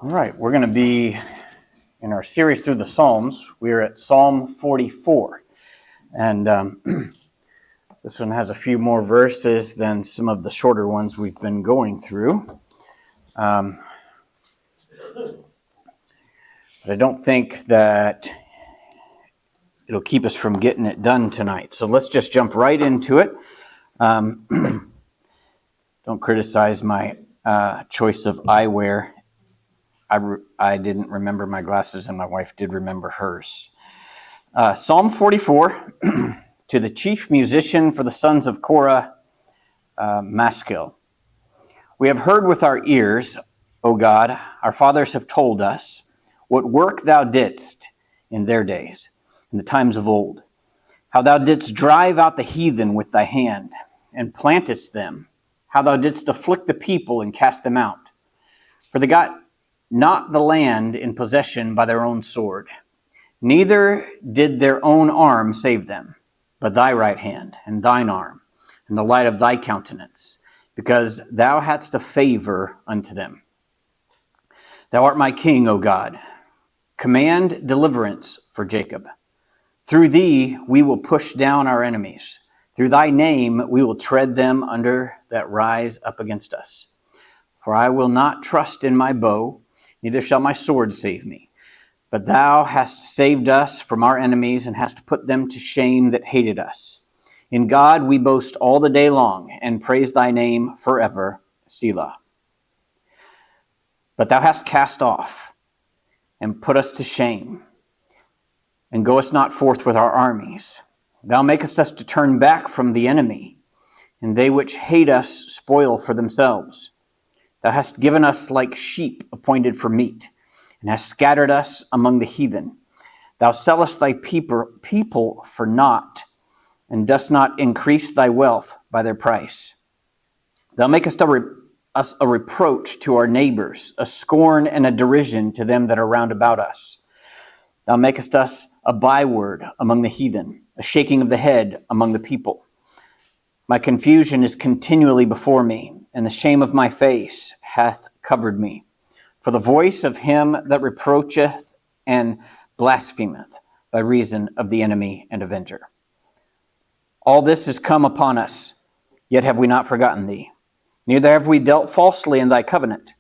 All right, we're going to be in our series through the Psalms. We're at Psalm 44. And this one has a few more verses than some of the shorter ones we've been going through. But I don't think that it'll keep us from getting it done tonight. So let's just jump right into it. Don't criticize my choice of eyewear. I didn't remember my glasses, and my wife did remember hers. Psalm 44, to the chief musician for the sons of Korah, Maskil. We have heard with our ears, O God, our fathers have told us, what work thou didst in their days, in the times of old, how thou didst drive out the heathen with thy hand, and plantedst them, how thou didst afflict the people and cast them out. For they got not the land in possession by their own sword, neither did their own arm save them, but thy right hand and thine arm, and the light of thy countenance, because thou hadst a favor unto them. Thou art my king, O God. Command deliverance for Jacob. Through thee we will push down our enemies. Through thy name we will tread them under that rise up against us. For I will not trust in my bow, neither shall my sword save me. But thou hast saved us from our enemies, and hast put them to shame that hated us. In God we boast all the day long, and praise thy name forever. Selah. But thou hast cast off, and put us to shame, and goest not forth with our armies. Thou makest us to turn back from the enemy, and they which hate us spoil for themselves. Thou hast given us like sheep appointed for meat, and hast scattered us among the heathen. Thou sellest thy people for naught, and dost not increase thy wealth by their price. Thou makest us a reproach to our neighbors, a scorn and a derision to them that are round about us. Thou makest us a byword among the heathen, a shaking of the head among the people. My confusion is continually before me, and the shame of my face hath covered me. For the voice of him that reproacheth and blasphemeth by reason of the enemy and avenger. All this is come upon us, yet have we not forgotten thee. Neither have we dealt falsely in thy covenant.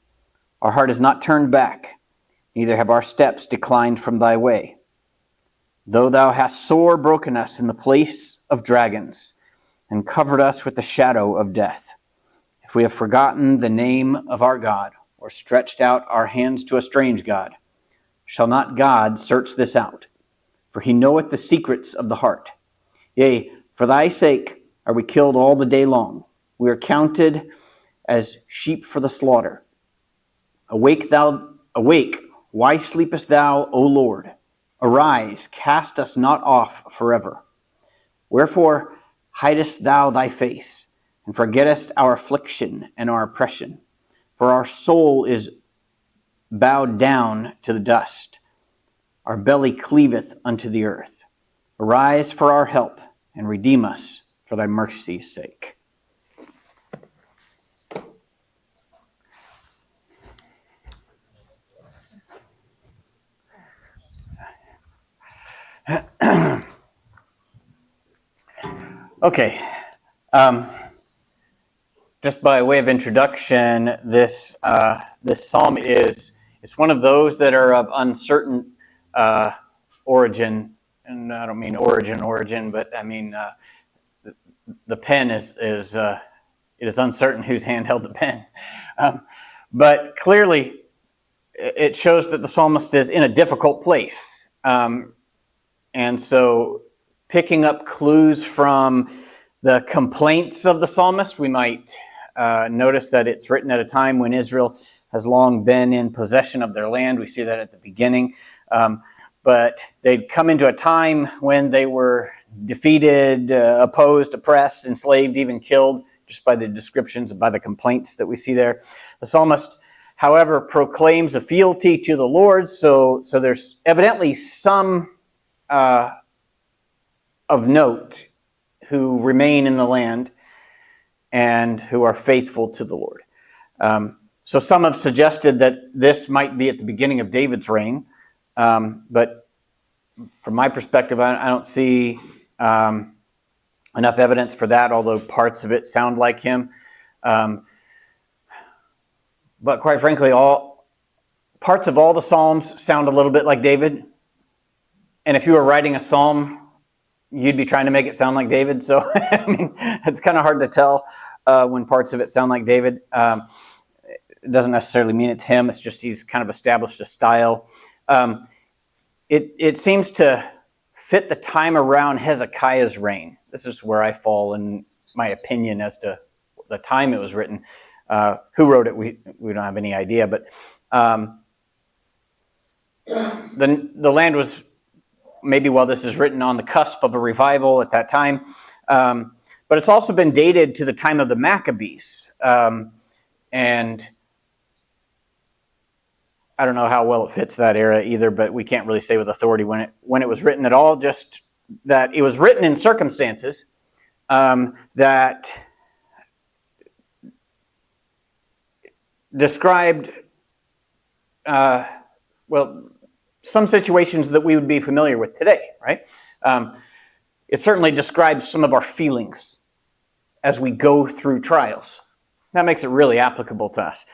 Our heart is not turned back, neither have our steps declined from thy way. Though thou hast sore broken us in the place of dragons, and covered us with the shadow of death, if we have forgotten the name of our God, or stretched out our hands to a strange God, shall not God search this out? For he knoweth the secrets of the heart. Yea, for thy sake are we killed all the day long. We are counted as sheep for the slaughter. Awake, why sleepest thou, O Lord? Arise, cast us not off forever. Wherefore hidest thou thy face, and forgettest our affliction and our oppression? For our soul is bowed down to the dust. Our belly cleaveth unto the earth. Arise for our help, and redeem us for thy mercy's sake. Okay. Just by way of introduction, this psalm it's one of those that are of uncertain origin, and I don't mean origin, but I mean the pen it is uncertain whose hand held the pen, but clearly it shows that the psalmist is in a difficult place, and so picking up clues from the complaints of the psalmist, we might notice that it's written at a time when Israel has long been in possession of their land. We see that at the beginning. But they'd come into a time when they were defeated, opposed, oppressed, enslaved, even killed, just by the descriptions, by the complaints that we see there. The psalmist, however, proclaims a fealty to the Lord. So there's evidently some of note who remain in the land and who are faithful to the Lord. So some have suggested that this might be at the beginning of David's reign, but from my perspective, I don't see enough evidence for that, although parts of it sound like him. But quite frankly, parts of all the Psalms sound a little bit like David. And if you were writing a psalm, you'd be trying to make it sound like David. So I mean, it's kind of hard to tell when parts of it sound like David. It doesn't necessarily mean it's him. It's just he's kind of established a style. It seems to fit the time around Hezekiah's reign. This is where I fall in my opinion as to the time it was written. Who wrote it? We don't have any idea. But the land was, maybe while this is written, on the cusp of a revival at that time. But it's also been dated to the time of the Maccabees. And I don't know how well it fits that era either, but we can't really say with authority when it was written at all, just that it was written in circumstances that described, some situations that we would be familiar with today, right? It certainly describes some of our feelings as we go through trials. That makes it really applicable to us.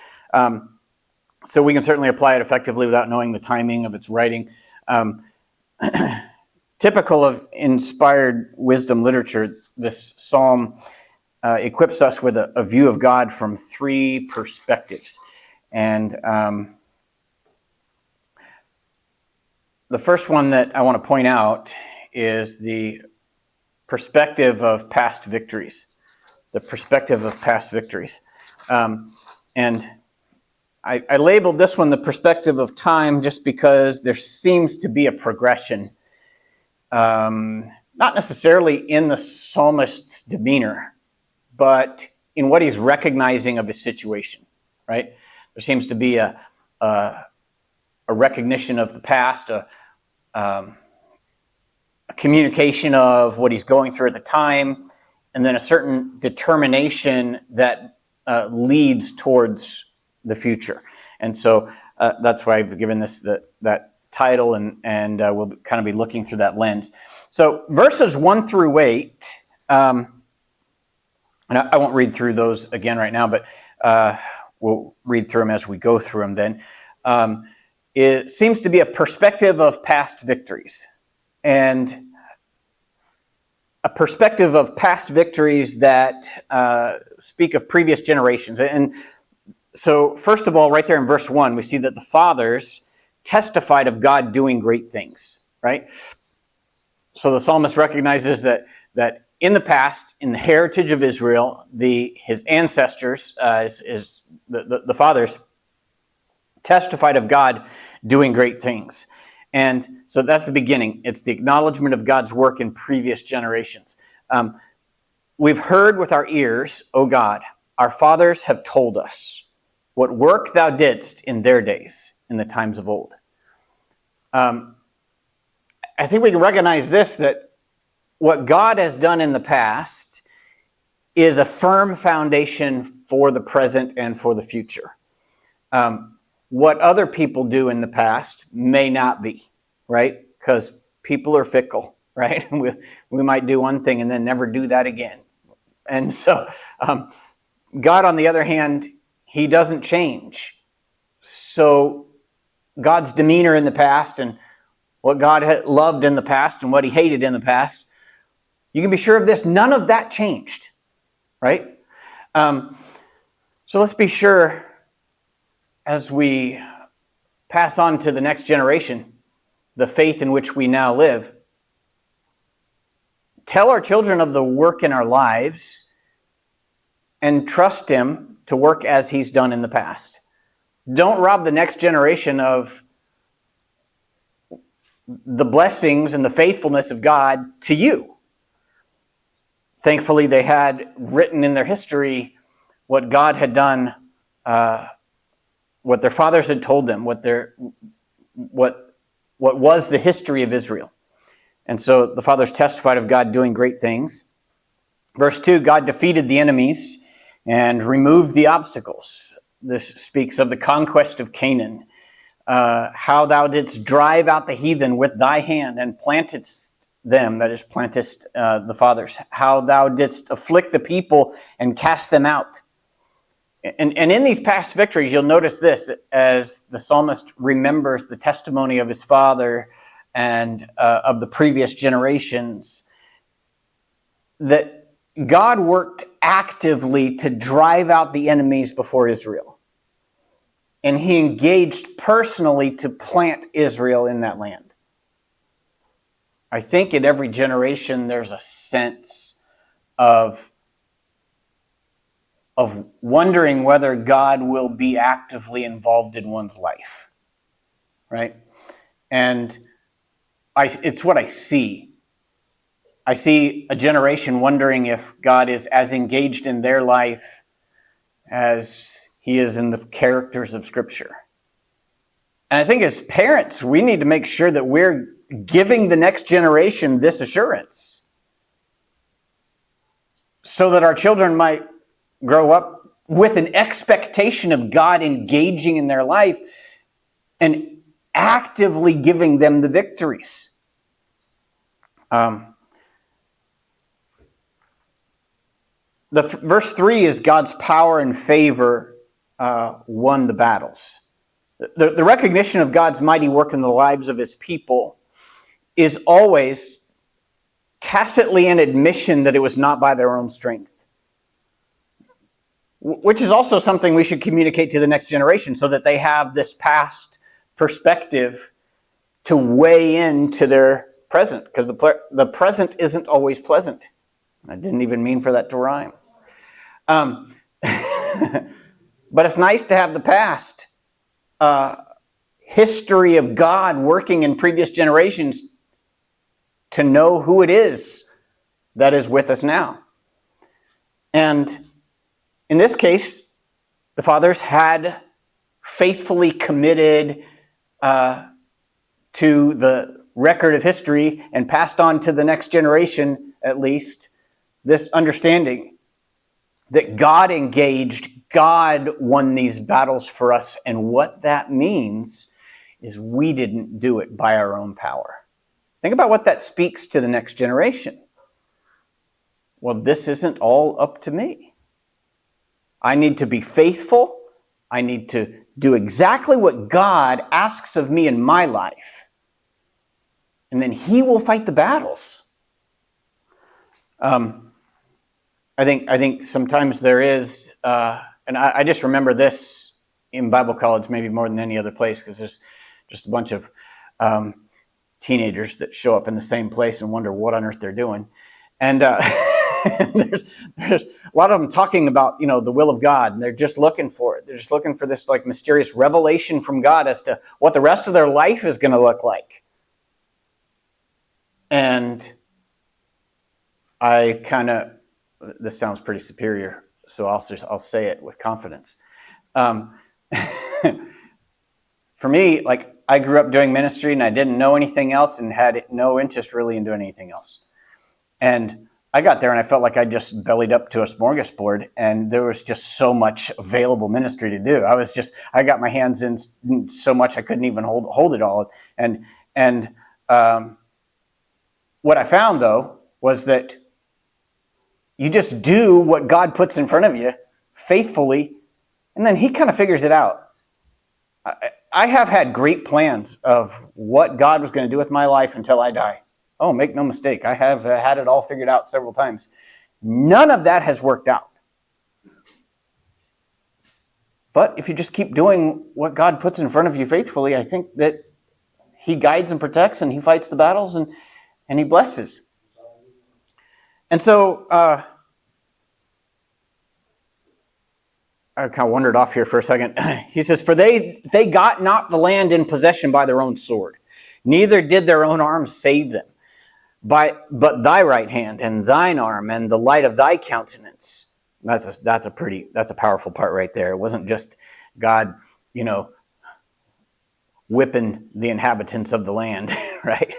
So we can certainly apply it effectively without knowing the timing of its writing. Typical of inspired wisdom literature, this psalm equips us with a view of God from three perspectives. And the first one that I want to point out is the perspective of past victories. The perspective of past victories. And I labeled this one the perspective of time just because there seems to be a progression, not necessarily in the psalmist's demeanor, but in what he's recognizing of his situation, right? There seems to be a recognition of the past, a communication of what he's going through at the time, and then a certain determination that leads towards the future. And so that's why I've given this that title, and we'll kind of be looking through that lens. So verses 1 through 8, and I won't read through those again right now, but we'll read through them as we go through them then. It seems to be a perspective of past victories, and a perspective of past victories that speak of previous generations. And so, first of all, right there in verse 1, we see that the fathers testified of God doing great things, right? So the psalmist recognizes that in the past, in the heritage of Israel, his ancestors, the fathers, testified of God doing great things. And so that's the beginning. It's the acknowledgement of God's work in previous generations. We've heard with our ears, O God, our fathers have told us what work thou didst in their days, in the times of old. I think we can recognize this, that what God has done in the past is a firm foundation for the present and for the future. What other people do in the past may not be, right? Because people are fickle, right? We might do one thing and then never do that again. And so God, on the other hand, he doesn't change. So God's demeanor in the past and what God had loved in the past and what he hated in the past, you can be sure of this, none of that changed, right? So let's be sure as we pass on to the next generation, the faith in which we now live, tell our children of the work in our lives and trust him to work as he's done in the past. Don't rob the next generation of the blessings and the faithfulness of God to you. Thankfully, they had written in their history what God had done, what their fathers had told them, what was the history of Israel. And so the fathers testified of God doing great things. Verse 2, God defeated the enemies and removed the obstacles. this speaks of the conquest of Canaan, how thou didst drive out the heathen with thy hand and plantedst them, that is, plantest the fathers, how thou didst afflict the people and cast them out. And in these past victories, you'll notice this, as the psalmist remembers the testimony of his father and of the previous generations, that God worked actively to drive out the enemies before Israel. And he engaged personally to plant Israel in that land. I think in every generation there's a sense of wondering whether God will be actively involved in one's life, right? And it's what I see. I see a generation wondering if God is as engaged in their life as he is in the characters of Scripture. And I think as parents, we need to make sure that we're giving the next generation this assurance so that our children might grow up with an expectation of God engaging in their life and actively giving them the victories. Verse 3 is God's power and favor won the battles. The recognition of God's mighty work in the lives of his people is always tacitly an admission that it was not by their own strength, which is also something we should communicate to the next generation so that they have this past perspective to weigh into their present, because the present isn't always pleasant. I didn't even mean for that to rhyme. But it's nice to have the past history of God working in previous generations to know who it is that is with us now. And in this case, the fathers had faithfully committed to the record of history and passed on to the next generation, at least, this understanding that God engaged, God won these battles for us, and what that means is we didn't do it by our own power. Think about what that speaks to the next generation. Well, this isn't all up to me. I need to be faithful. I need to do exactly what God asks of me in my life. And then he will fight the battles. I think sometimes there is, and I just remember this in Bible college maybe more than any other place, because there's just a bunch of teenagers that show up in the same place and wonder what on earth they're doing. And there's a lot of them talking about, the will of God, and they're just looking for it. They're just looking for this like mysterious revelation from God as to what the rest of their life is going to look like. And this sounds pretty superior, so I'll say it with confidence. For me, like, I grew up doing ministry and I didn't know anything else and had no interest really in doing anything else. And I got there and I felt like I just bellied up to a smorgasbord, and there was just so much available ministry to do. I got my hands in so much I couldn't even hold it all. And what I found, though, was that you just do what God puts in front of you faithfully, and then he kind of figures it out. I have had great plans of what God was going to do with my life until I die. Oh, make no mistake, I have had it all figured out several times. None of that has worked out. But if you just keep doing what God puts in front of you faithfully, I think that he guides and protects, and he fights the battles, and he blesses. And so, I kind of wandered off here for a second. He says, "For they got not the land in possession by their own sword, neither did their own arms save them, but thy right hand and thine arm and the light of thy countenance." That's a powerful part right there. It wasn't just God, whipping the inhabitants of the land, right?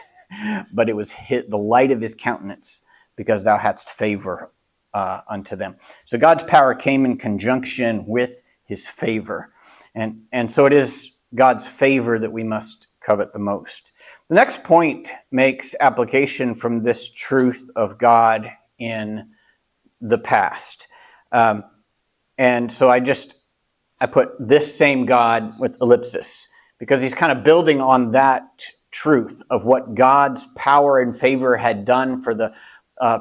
But it was the light of his countenance, because thou hadst favor unto them. So God's power came in conjunction with his favor. And so it is God's favor that we must covet the most. The next point makes application from this truth of God in the past. And so I put this same God with ellipsis, because he's kind of building on that truth of what God's power and favor had done for the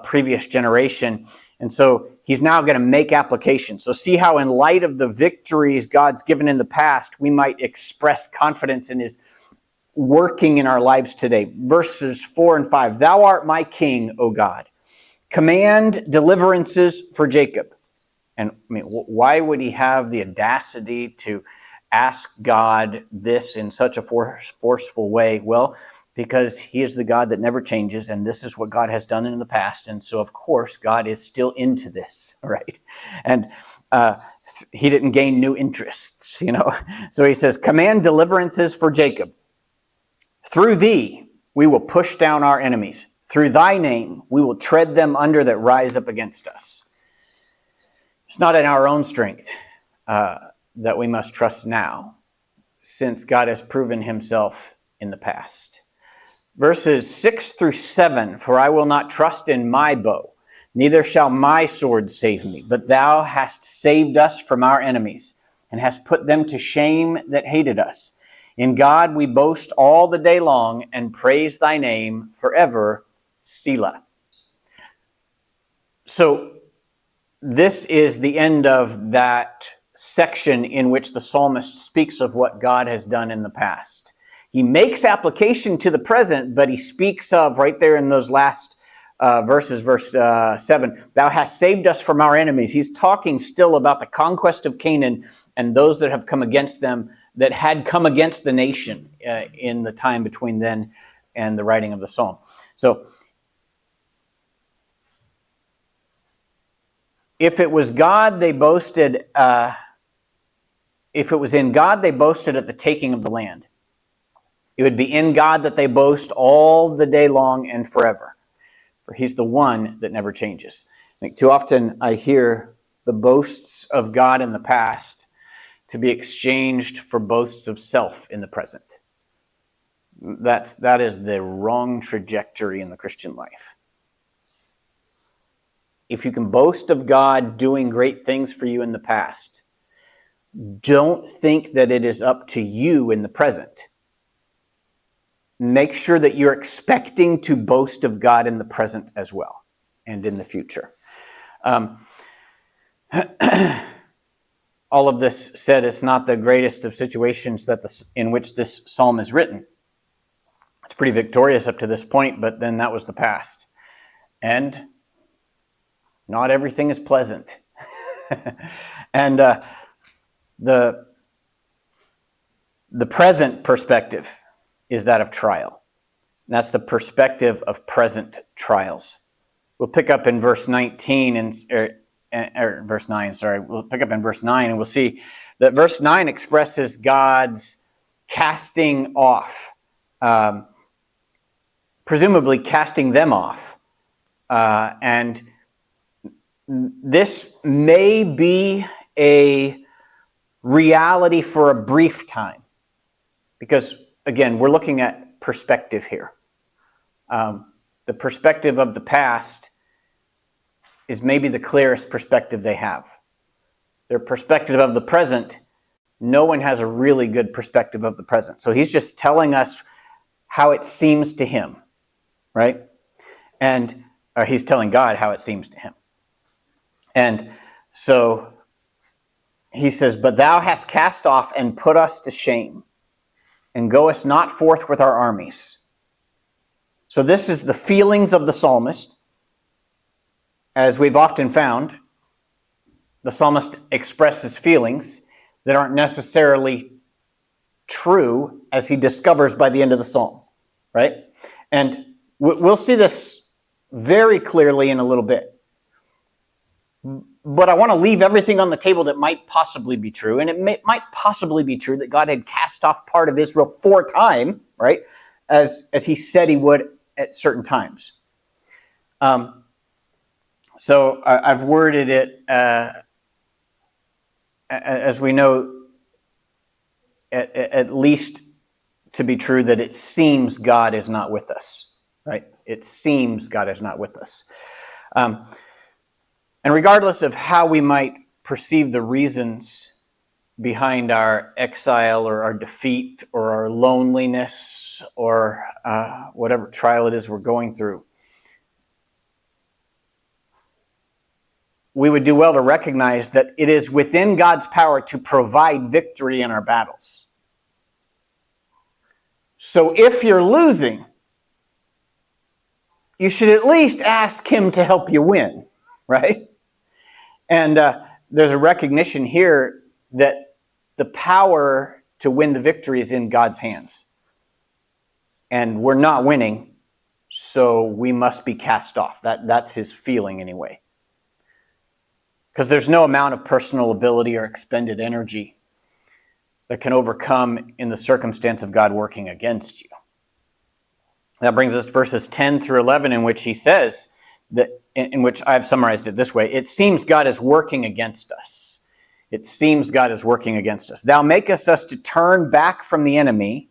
previous generation. And so he's now going to make application. So see how in light of the victories God's given in the past, we might express confidence in his working in our lives today. Verses 4 and 5, thou art my king, O God. Command deliverances for Jacob. And I mean, why would he have the audacity to ask God this in such a forceful way? Well, because he is the God that never changes, and this is what God has done in the past. And so, of course, God is still into this, right? And he didn't gain new interests, So he says, command deliverances for Jacob. Through thee, we will push down our enemies. Through thy name, we will tread them under that rise up against us. It's not in our own strength that we must trust now, since God has proven himself in the past. Verses 6 through 7, for I will not trust in my bow, neither shall my sword save me, but thou hast saved us from our enemies, and hast put them to shame that hated us. In God we boast all the day long, and praise thy name forever. Selah. So this is the end of that section in which the psalmist speaks of what God has done in the past. He makes application to the present, but he speaks of, right there in those last verses, verse 7, thou hast saved us from our enemies. He's talking still about the conquest of Canaan and those that have come against them, that had come against the nation in the time between then and the writing of the psalm. So if it was God, they boasted. If it was in God, they boasted at the taking of the land. It would be in God that they boast all the day long and forever. For he's the one that never changes. I think too often I hear the boasts of God in the past to be exchanged for boasts of self in the present. That is the wrong trajectory in the Christian life. If you can boast of God doing great things for you in the past, don't think that it is up to you in the present. Make sure that you're expecting to boast of God in the present as well, and in the future. All of this said, it's not the greatest of situations in which this psalm is written. It's pretty victorious up to this point, but then that was the past. And not everything is pleasant. And the present perspective is that of trial. And that's the perspective of present trials. We'll pick up in verse 19 verse 9, sorry. We'll pick up in verse 9 and we'll see that verse 9 expresses God's casting off, presumably casting them off. And this may be a reality for a brief time, because again, we're looking at perspective here. The perspective of the past is maybe the clearest perspective they have. Their perspective of the present, no one has a really good perspective of the present. So he's just telling us how it seems to him, right? And he's telling God how it seems to him. And so he says, but thou hast cast off and put us to shame, and goest not forth with our armies. So this is the feelings of the psalmist. As we've often found, the psalmist expresses feelings that aren't necessarily true, as he discovers by the end of the psalm, right? And we'll see this very clearly in a little bit. But I want to leave everything on the table that might possibly be true. And it might possibly be true that God had cast off part of Israel for a time, right? As he said he would at certain times. So I've worded it as we know, at least to be true, that it seems God is not with us, right? It seems God is not with us. And regardless of how we might perceive the reasons behind our exile or our defeat or our loneliness or whatever trial it is we're going through, we would do well to recognize that it is within God's power to provide victory in our battles. So if you're losing, you should at least ask him to help you win, right? And there's a recognition here that the power to win the victory is in God's hands. And we're not winning, so we must be cast off. That's his feeling anyway. Because there's no amount of personal ability or expended energy that can overcome in the circumstance of God working against you. That brings us to verses 10 through 11, in which he says, that, in which I've summarized it this way: it seems God is working against us. It seems God is working against us. Thou makest us to turn back from the enemy,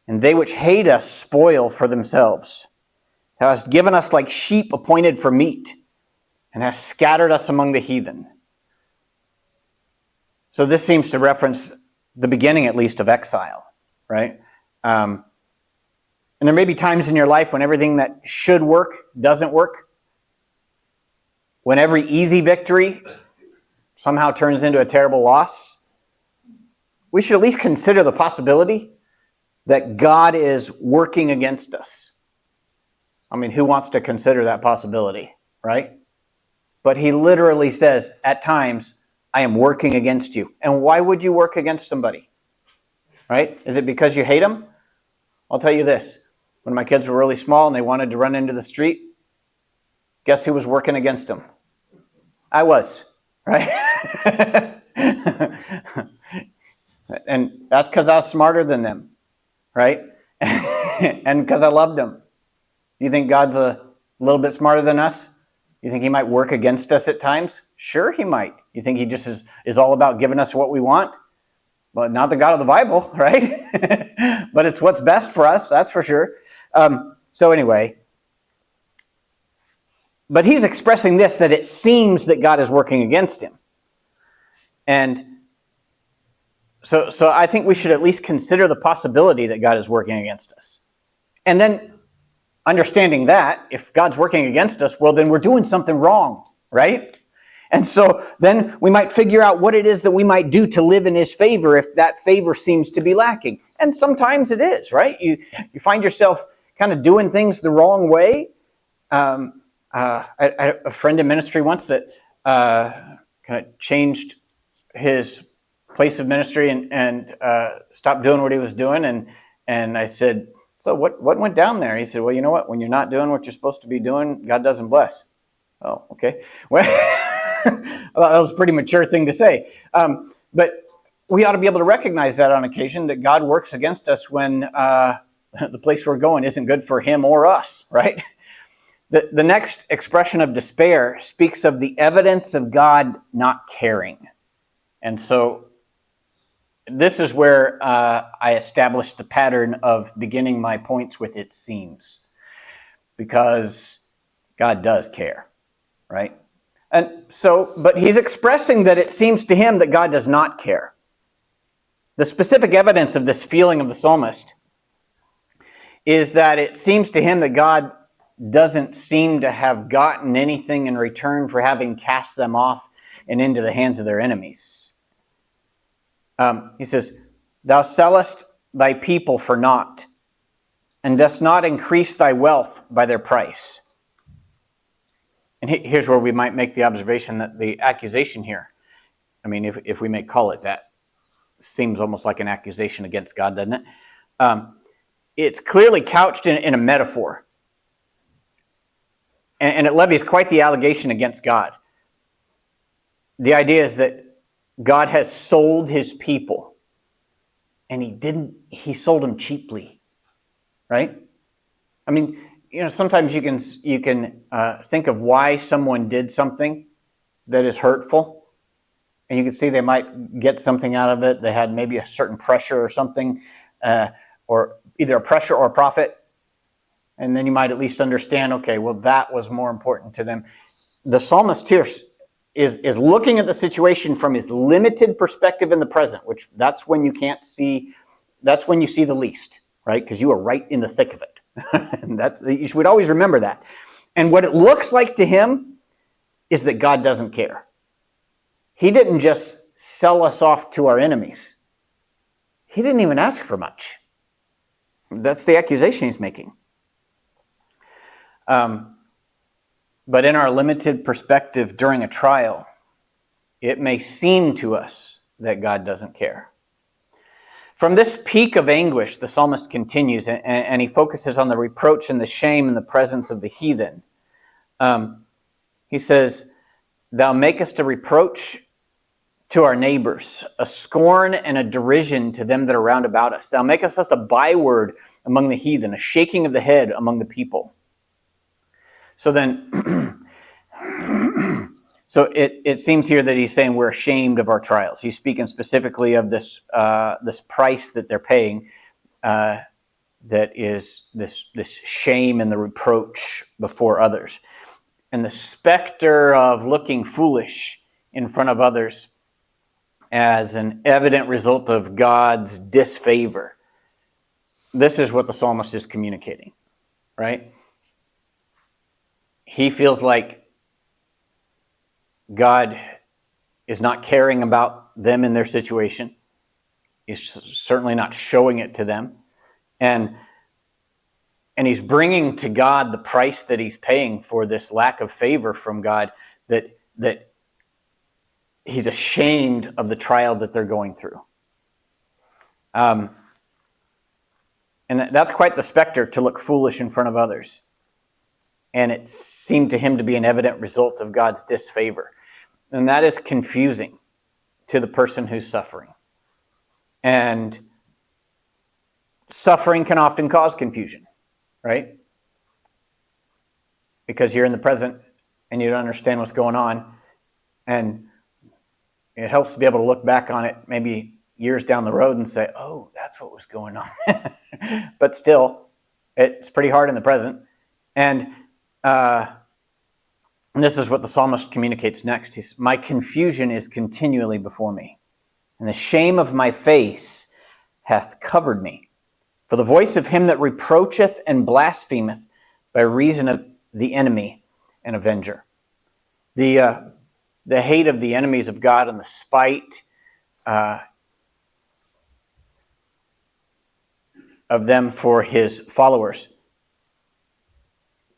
and they which hate us spoil for themselves. Thou hast given us like sheep appointed for meat, and hast scattered us among the heathen. So this seems to reference the beginning, at least, of exile, right? And there may be times in your life when everything that should work doesn't work. When every easy victory somehow turns into a terrible loss. We should at least consider the possibility that God is working against us. I mean, who wants to consider that possibility, right? But he literally says, at times, I am working against you. And why would you work against somebody? Right? Is it because you hate them? I'll tell you this. When my kids were really small and they wanted to run into the street, guess who was working against them? I was, right? And that's because I was smarter than them, right? And because I loved them. You think God's a little bit smarter than us? You think he might work against us at times? Sure, he might. You think he just is all about giving us what we want? Well, not the God of the Bible, right? But it's what's best for us, that's for sure. So anyway, but he's expressing this, that it seems that God is working against him. And so I think we should at least consider the possibility that God is working against us. And then understanding that, if God's working against us, well, then we're doing something wrong, right? And so then we might figure out what it is that we might do to live in his favor if that favor seems to be lacking. And sometimes it is, right? You find yourself kind of doing things the wrong way. I had a friend in ministry once that kind of changed his place of ministry and stopped doing what he was doing. And I said, so what went down there? He said, well, you know what? When you're not doing what you're supposed to be doing, God doesn't bless. Oh, okay. Well, that was a pretty mature thing to say. But we ought to be able to recognize that on occasion, that God works against us when the place we're going isn't good for him or us, right? The next expression of despair speaks of the evidence of God not caring. And so this is where I established the pattern of beginning my points with "it seems," because God does care, right? And so, but he's expressing that it seems to him that God does not care. The specific evidence of this feeling of the psalmist is that it seems to him that God doesn't seem to have gotten anything in return for having cast them off and into the hands of their enemies. He says, thou sellest thy people for naught, and dost not increase thy wealth by their price. And here's where we might make the observation that the accusation here, I mean, if we may call it that, seems almost like an accusation against God, doesn't it? It's clearly couched in a metaphor. And it levies quite the allegation against God. The idea is that God has sold his people, and he sold them cheaply, right? I mean, sometimes you can think of why someone did something that is hurtful, and you can see they might get something out of it. They had maybe a certain pressure or something, or either a pressure or a profit. And then you might at least understand, okay, well, that was more important to them. The psalmist here is looking at the situation from his limited perspective in the present, which that's when you can't see, that's when you see the least, right? Because you are right in the thick of it. And you should always remember that. And what it looks like to him is that God doesn't care. He didn't just sell us off to our enemies. He didn't even ask for much. That's the accusation he's making. But in our limited perspective during a trial, it may seem to us that God doesn't care. From this peak of anguish, the psalmist continues, and he focuses on the reproach and the shame in the presence of the heathen. He says, "Thou makest a reproach to our neighbors, a scorn and a derision to them that are round about us. Thou makest us a byword among the heathen, a shaking of the head among the people." So then, it seems here that he's saying we're ashamed of our trials. He's speaking specifically of this price that they're paying, that is this shame and the reproach before others, and the specter of looking foolish in front of others as an evident result of God's disfavor. This is what the psalmist is communicating, right? He feels like God is not caring about them in their situation. He's certainly not showing it to them. And he's bringing to God the price that he's paying for this lack of favor from God, that he's ashamed of the trial that they're going through. And that's quite the specter, to look foolish in front of others. And it seemed to him to be an evident result of God's disfavor. And that is confusing to the person who's suffering. And suffering can often cause confusion, right? Because you're in the present and you don't understand what's going on. And it helps to be able to look back on it maybe years down the road and say, oh, that's what was going on. But still, it's pretty hard in the present. And this is what the psalmist communicates next. He says, "My confusion is continually before me, and the shame of my face hath covered me. For the voice of him that reproacheth and blasphemeth by reason of the enemy and avenger." The hate of the enemies of God and the spite of them for his followers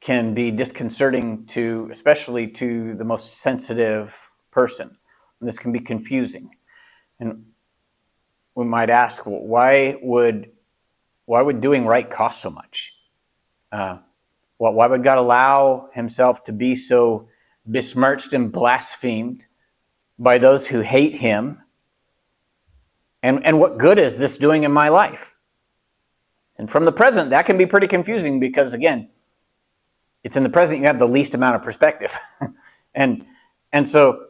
can be disconcerting especially to the most sensitive person. And this can be confusing. And we might ask, well, why would doing right cost so much? Why would God allow himself to be so besmirched and blasphemed by those who hate him? And what good is this doing in my life? And from the present, that can be pretty confusing because, again, it's in the present you have the least amount of perspective. and so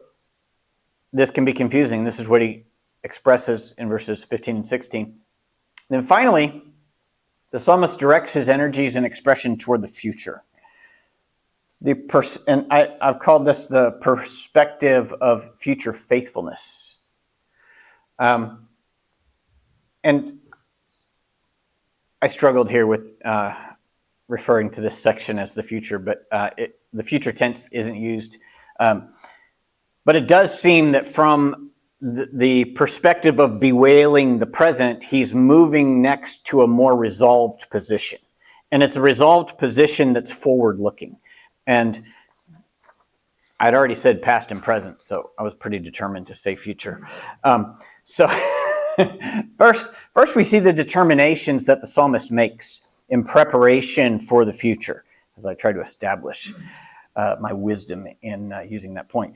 this can be confusing. This is what he expresses in verses 15 and 16. Then finally, the psalmist directs his energies and expression toward the future. And I've called this the perspective of future faithfulness. And I struggled here with referring to this section as the future, but the future tense isn't used. But it does seem that from the perspective of bewailing the present, he's moving next to a more resolved position. And it's a resolved position that's forward-looking. And I'd already said past and present, so I was pretty determined to say future. So first we see the determinations that the psalmist makes in preparation for the future, as I try to establish my wisdom in using that point.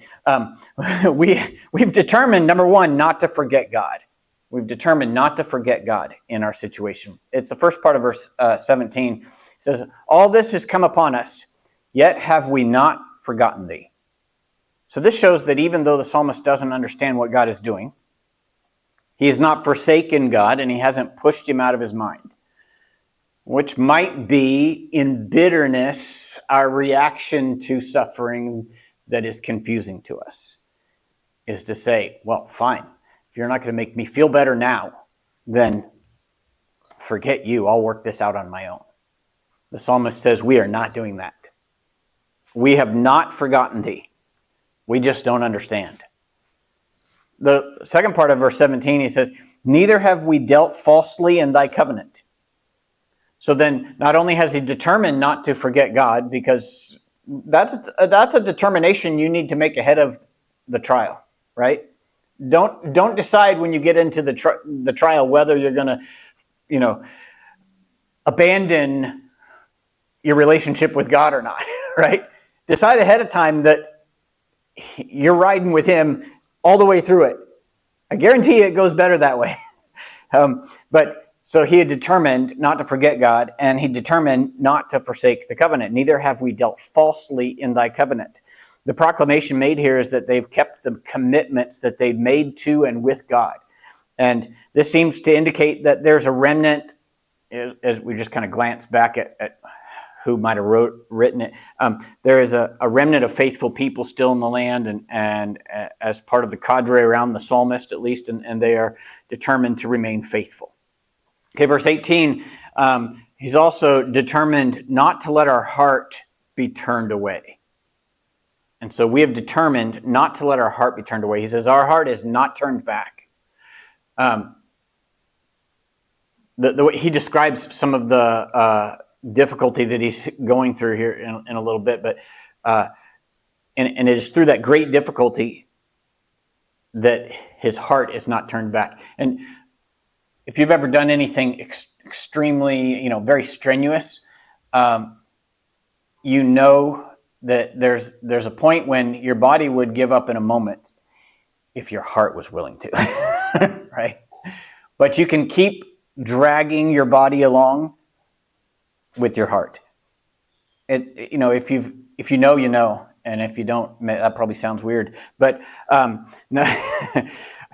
We've determined, number one, not to forget God. We've determined not to forget God in our situation. It's the first part of verse 17. It says, "All this has come upon us, yet have we not forgotten thee." So this shows that even though the psalmist doesn't understand what God is doing, he has not forsaken God and he hasn't pushed him out of his mind, which might be in bitterness our reaction to suffering that is confusing to us, is to say, well, fine, if you're not going to make me feel better now, then forget you, I'll work this out on my own. The psalmist says we are not doing that. We have not forgotten thee. We just don't understand. The second part of verse 17, he says, neither have we dealt falsely in thy covenant. So then, not only has he determined not to forget God, because that's a determination you need to make ahead of the trial, right? Don't decide when you get into the trial whether you're going to, abandon your relationship with God or not, right? Decide ahead of time that you're riding with all the way through it. I guarantee you it goes better that way. So he had determined not to forget God, and he determined not to forsake the covenant. Neither have we dealt falsely in thy covenant. The proclamation made here is that they've kept the commitments that they've made to and with God. And this seems to indicate that there's a remnant, as we just kind of glance back at who might have written it. There is a remnant of faithful people still in the land, and as part of the cadre around the psalmist at least, and they are determined to remain faithful. Okay, verse 18, he's also determined not to let our heart be turned away. And so we have determined not to let our heart be turned away. He says our heart is not turned back. The way he describes some of the difficulty that he's going through here in a little bit, but and it is through that great difficulty that his heart is not turned back. And if you've ever done anything extremely, very strenuous, you know that there's a point when your body would give up in a moment if your heart was willing to, right? But you can keep dragging your body along with your heart. If you know, you know, and if you don't, that probably sounds weird. But no,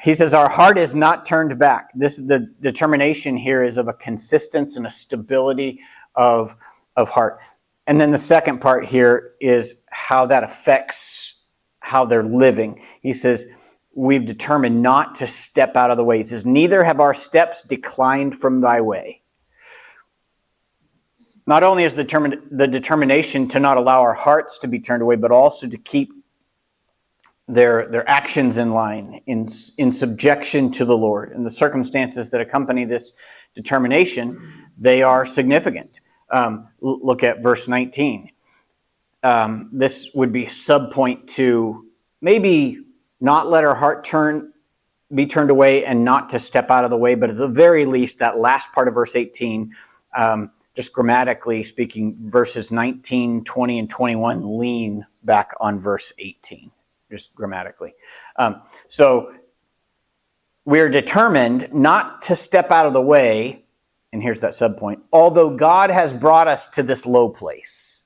he says our heart is not turned back. This is the determination here is of a consistency and a stability of heart. And then the second part here is how that affects how they're living. He says, we've determined not to step out of the way. He says, neither have our steps declined from thy way. Not only is the determination to not allow our hearts to be turned away, but also to keep their actions in line, in subjection to the Lord. And the circumstances that accompany this determination, they are significant. Look at verse 19. This would be subpoint to maybe not let our heart be turned away and not to step out of the way, but at the very least, that last part of verse 18, just grammatically speaking, verses 19, 20, and 21 lean back on verse 18, just grammatically. So we're determined not to step out of the way, and here's that subpoint, although God has brought us to this low place.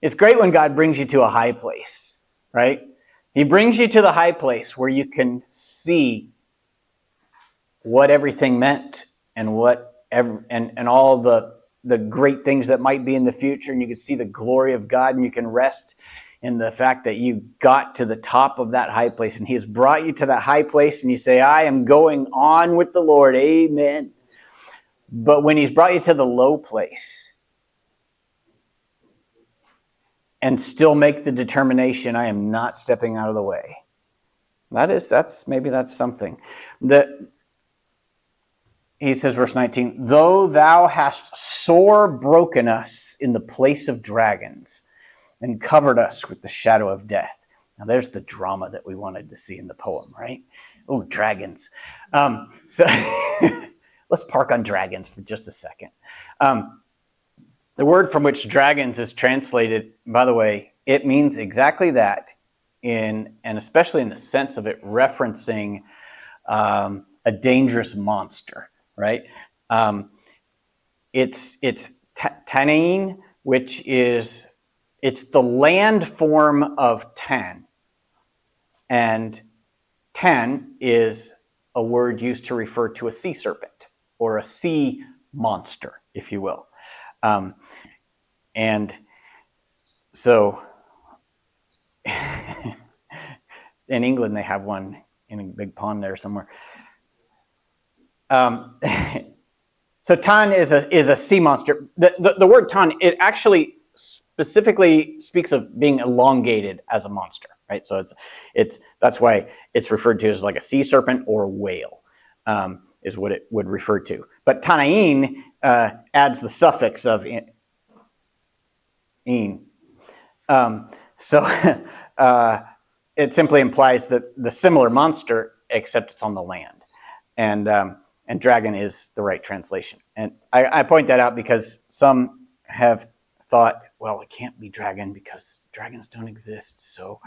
It's great when God brings you to a high place, right? He brings you to the high place where you can see what everything meant and and all the great things that might be in the future, and you can see the glory of God, and you can rest in the fact that you got to the top of that high place, and he has brought you to that high place, and you say, I am going on with the Lord, amen. But when he's brought you to the low place and still make the determination, I am not stepping out of the way. That's something. He says, verse 19, though thou hast sore broken us in the place of dragons and covered us with the shadow of death. Now there's the drama that we wanted to see in the poem, right? Oh, dragons. So let's park on dragons for just a second. The word from which dragons is translated, by the way, it means exactly that, and especially in the sense of it referencing a dangerous monster, right? It's Tannin, which is, it's the land form of Tan. And Tan is a word used to refer to a sea serpent or a sea monster, if you will. And so in England, they have one in a big pond there somewhere. So Tan is a sea monster. The word Tan, it actually specifically speaks of being elongated as a monster, right? So that's why it's referred to as like a sea serpent or a whale, is what it would refer to. But Tanain adds the suffix of in. So it simply implies that the similar monster, except it's on the land. And dragon is the right translation. And I point that out because some have thought, well, it can't be dragon because dragons don't exist. So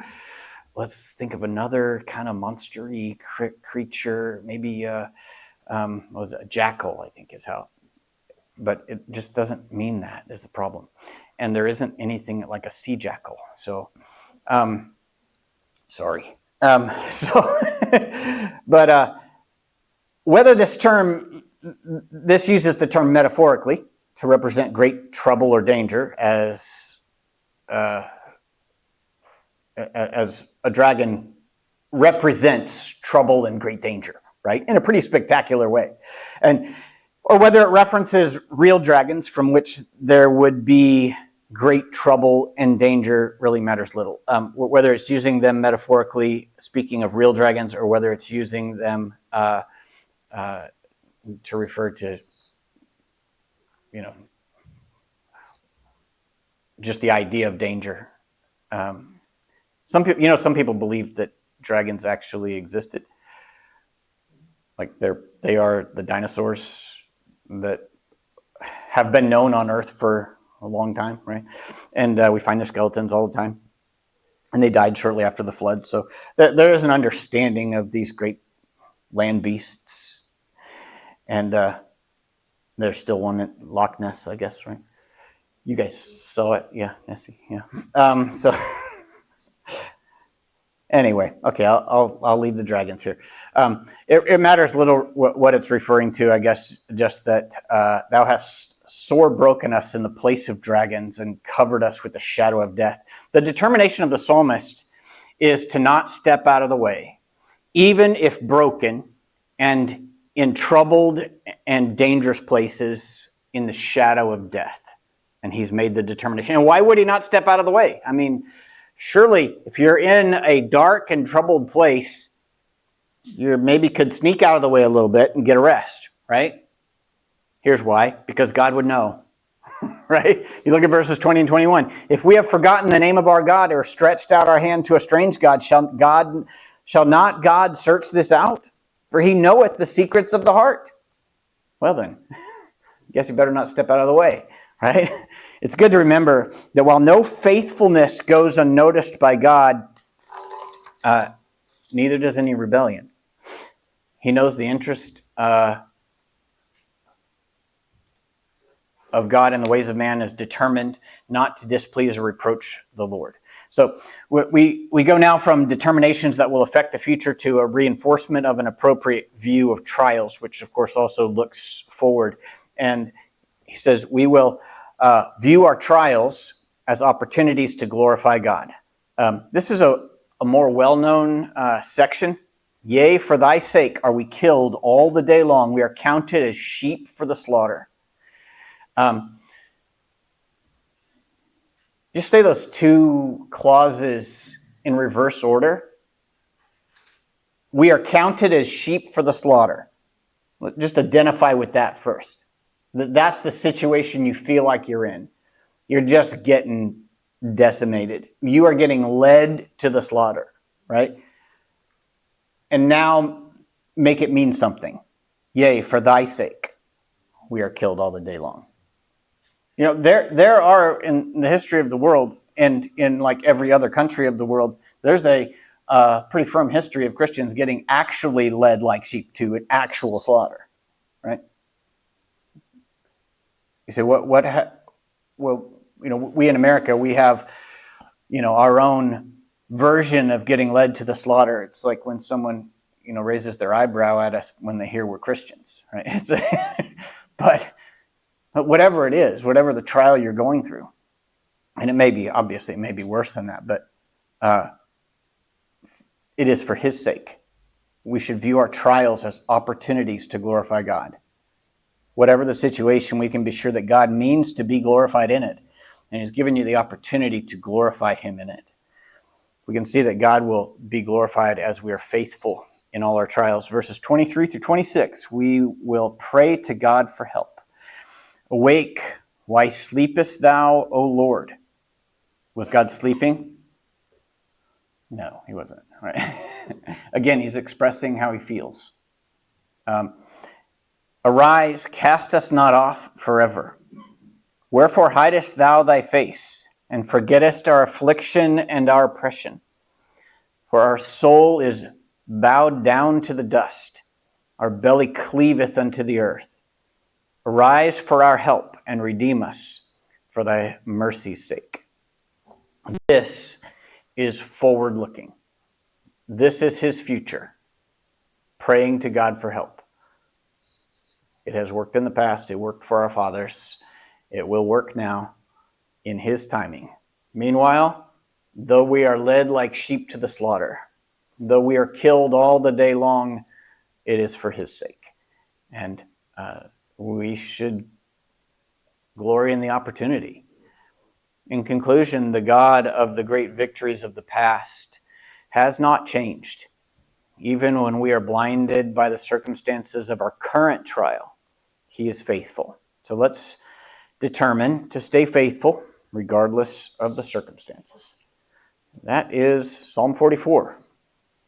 let's think of another kind of monster-y creature. Maybe what was it? A jackal, I think is how. But it just doesn't mean that is the problem. And there isn't anything like a sea jackal. So, sorry. But whether this uses the term metaphorically to represent great trouble or danger, as a dragon represents trouble and great danger, right? In a pretty spectacular way. Or whether it references real dragons from which there would be great trouble and danger really matters little. Whether it's using them metaphorically, speaking of real dragons, or whether it's using them to refer to, just the idea of danger. Some people believe that dragons actually existed. Like they are the dinosaurs that have been known on Earth for a long time, right? And we find their skeletons all the time. And they died shortly after the flood. So there is an understanding of these great land beasts. And there's still one at Loch Ness, I guess, right? You guys saw it, yeah, Nessie, yeah. So anyway, okay, I'll leave the dragons here. It matters little what it's referring to, I guess, just that thou hast sore broken us in the place of dragons and covered us with the shadow of death. The determination of the psalmist is to not step out of the way, even if broken and in troubled and dangerous places in the shadow of death. And he's made the determination. And why would he not step out of the way? I mean, surely if you're in a dark and troubled place, you maybe could sneak out of the way a little bit and get a rest, right? Here's why. Because God would know, right? You look at verses 20 and 21. If we have forgotten the name of our God or stretched out our hand to a strange God, shall not God search this out? For he knoweth the secrets of the heart. Well then, guess you better not step out of the way, right? It's good to remember that while no faithfulness goes unnoticed by God, neither does any rebellion. He knows the interest of God and the ways of man is determined not to displease or reproach the Lord. So we go now from determinations that will affect the future to a reinforcement of an appropriate view of trials, which of course also looks forward. And he says we will view our trials as opportunities to glorify God. This is a more well-known section. Yea, for thy sake are we killed all the day long. We are counted as sheep for the slaughter. Just say those two clauses in reverse order. We are counted as sheep for the slaughter. Just identify with that first. That's the situation you feel like you're in. You're just getting decimated. You are getting led to the slaughter, right? And now make it mean something. Yea, for thy sake, we are killed all the day long. You know, there are in the history of the world and in like every other country of the world, there's a pretty firm history of Christians getting actually led like sheep to an actual slaughter, right? You say, well, we in America, we have, our own version of getting led to the slaughter. It's like when someone, raises their eyebrow at us when they hear we're Christians, right? But whatever it is, whatever the trial you're going through, and it may be worse than that, but it is for his sake. We should view our trials as opportunities to glorify God. Whatever the situation, we can be sure that God means to be glorified in it, and he's given you the opportunity to glorify him in it. We can see that God will be glorified as we are faithful in all our trials. Verses 23 through 26, we will pray to God for help. Awake, why sleepest thou, O Lord? Was God sleeping? No, he wasn't. Right? Again, he's expressing how he feels. Arise, cast us not off forever. Wherefore hidest thou thy face, and forgettest our affliction and our oppression? For our soul is bowed down to the dust, our belly cleaveth unto the earth. Arise for our help, and redeem us for thy mercy's sake. This is forward-looking. This is his future, praying to God for help. It has worked in the past. It worked for our fathers. It will work now in his timing. Meanwhile, though we are led like sheep to the slaughter, though we are killed all the day long, it is for his sake. And we should glory in the opportunity. In conclusion, the God of the great victories of the past has not changed. Even when we are blinded by the circumstances of our current trial, he is faithful. So let's determine to stay faithful regardless of the circumstances. That is Psalm 44.